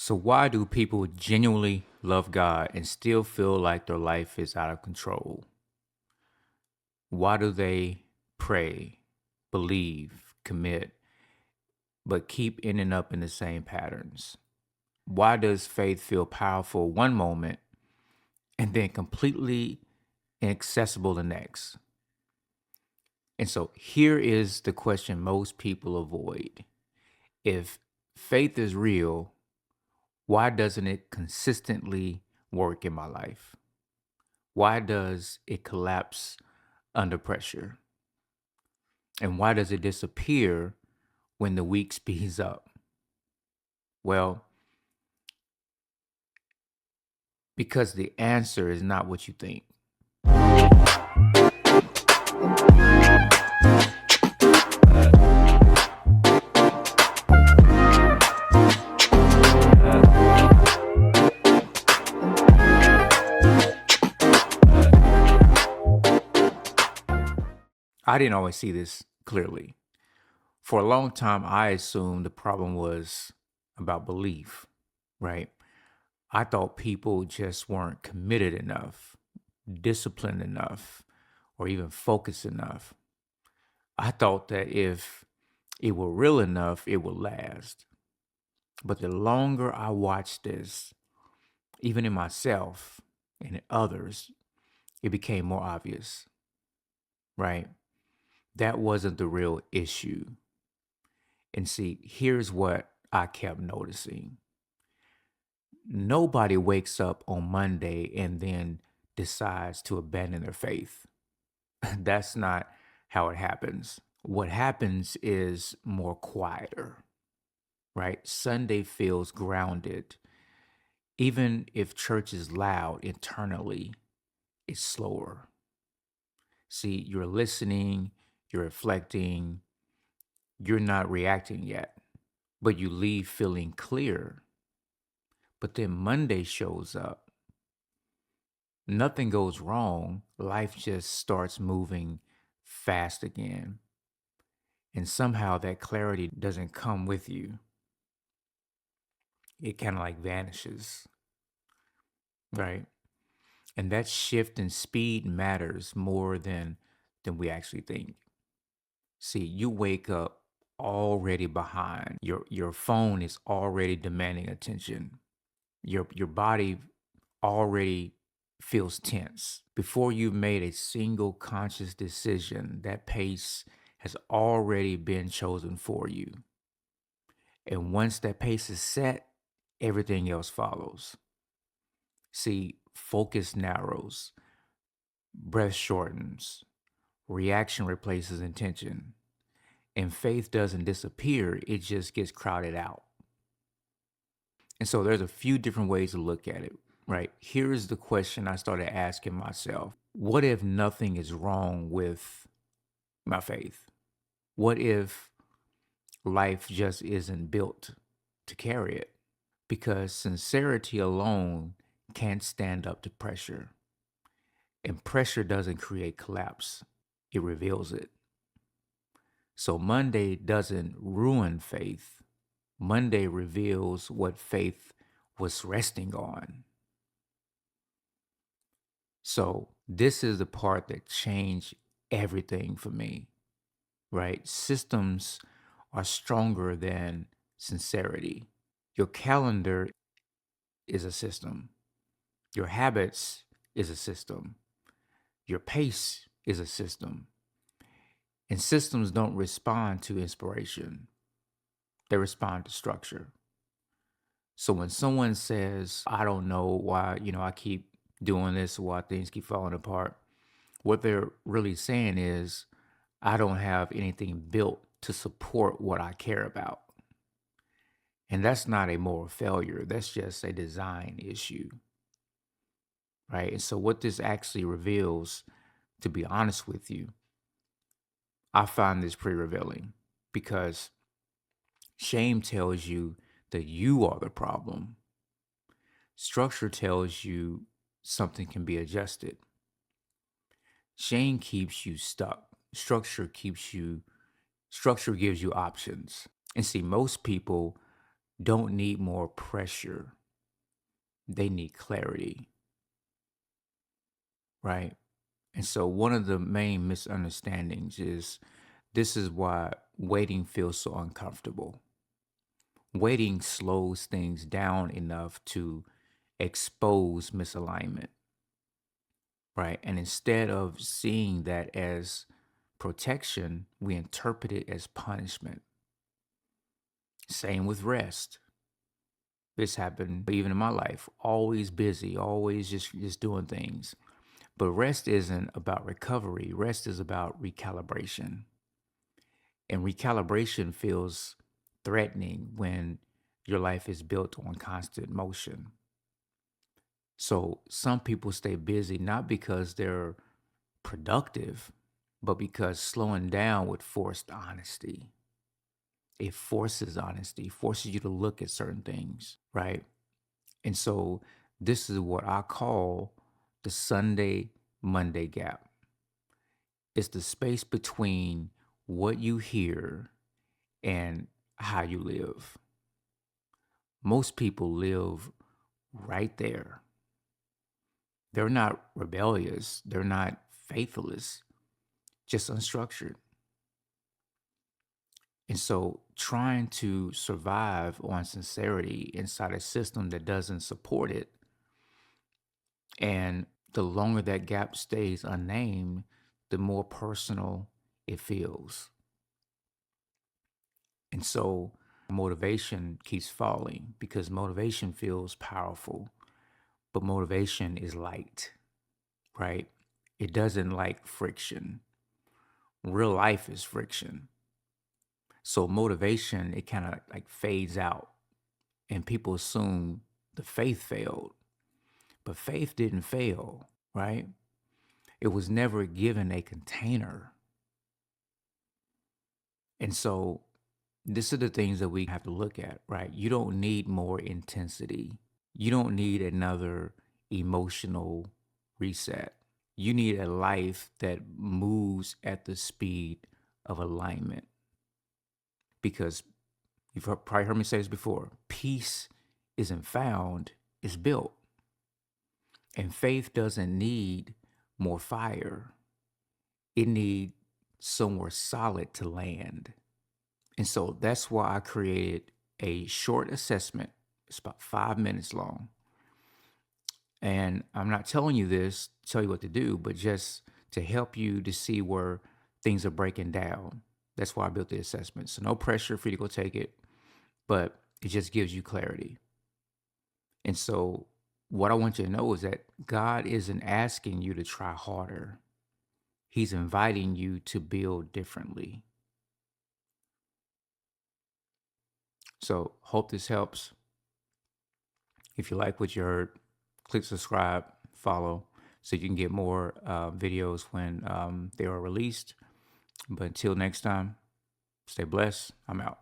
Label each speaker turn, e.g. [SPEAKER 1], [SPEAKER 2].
[SPEAKER 1] So, why do people genuinely love God and still feel like their life is out of control? Why do they pray, believe, commit, but keep ending up in the same patterns? Why does faith feel powerful one moment and then completely inaccessible the next? And so, here is the question most people avoid. If faith is real, why doesn't it consistently work in my life? Why does it collapse under pressure? And why does it disappear when the week speeds up? Well, because the answer is not what you think. I didn't always see this clearly. For a long time, I assumed the problem was about belief, right? I thought people just weren't committed enough, disciplined enough, or even focused enough. I thought that if it were real enough, it would last. But the longer I watched this, even in myself and in others, it became more obvious, right? That wasn't the real issue. And see, here's what I kept noticing. Nobody wakes up on Monday and then decides to abandon their faith. That's not how it happens. What happens is more quieter, right? Sunday feels grounded. Even if church is loud internally, it's slower. See, you're listening, you're reflecting, you're not reacting yet, but you leave feeling clear. But then Monday shows up. Nothing goes wrong. Life just starts moving fast again. And somehow that clarity doesn't come with you. It kind of like vanishes, right? And that shift in speed matters more than we actually think. See, you wake up already behind. Your phone is already demanding attention. Your body already feels tense. Before you've made a single conscious decision, that pace has already been chosen for you. And once that pace is set, everything else follows. See, focus narrows, breath shortens, reaction replaces intention, and faith doesn't disappear, it just gets crowded out. And so there's a few different ways to look at it, right? Here's the question I started asking myself. What if nothing is wrong with my faith? What if life just isn't built to carry it? Because sincerity alone can't stand up to pressure. And pressure doesn't create collapse, it reveals it. So Monday doesn't ruin faith. Monday reveals what faith was resting on. So this is the part that changed everything for me, right? Systems are stronger than sincerity. Your calendar is a system. Your habits is a system. Your pace is a system. And systems don't respond to inspiration. They respond to structure. So when someone says, I don't know why, I keep doing this, why things keep falling apart, what they're really saying is, I don't have anything built to support what I care about. And that's not a moral failure. That's just a design issue. Right. And so what this actually reveals, to be honest with you, I find this pretty revealing because shame tells you that you are the problem. Structure tells you something can be adjusted. Shame keeps you stuck. Structure gives you options. And see, most people don't need more pressure. They need clarity, right? And so one of the main misunderstandings is this is why waiting feels so uncomfortable. Waiting slows things down enough to expose misalignment, right? And instead of seeing that as protection, we interpret it as punishment. Same with rest. This happened even in my life. Always busy, always just doing things. But rest isn't about recovery. Rest is about recalibration. And recalibration feels threatening when your life is built on constant motion. So some people stay busy not because they're productive, but because slowing down would force honesty. It forces honesty, forces you to look at certain things, right? And so this is what I call the Sunday Monday gap. It's the space between what you hear and how you live. Most people live right there. They're not rebellious, they're not faithless, just unstructured. And so trying to survive on sincerity inside a system that doesn't support it, and the longer that gap stays unnamed, the more personal it feels. And so motivation keeps falling because motivation feels powerful, but motivation is light, right? It doesn't like friction. Real life is friction. So motivation, it kind of like fades out and people assume the faith failed, but faith didn't fail, right? It was never given a container. And so these are the things that we have to look at, right? You don't need more intensity. You don't need another emotional reset. You need a life that moves at the speed of alignment. Because probably heard me say this before, peace isn't found, it's built. And faith doesn't need more fire. It needs somewhere solid to land. And so that's why I created a short assessment. It's about 5 minutes long. And I'm not telling you this to tell you what to do, but just to help you to see where things are breaking down. That's why I built the assessment. So no pressure for you to go take it, but it just gives you clarity. And so what I want you to know is that God isn't asking you to try harder. He's inviting you to build differently. So hope this helps. If you like what you heard, click subscribe, follow, so you can get more videos when they are released. But until next time, stay blessed. I'm out.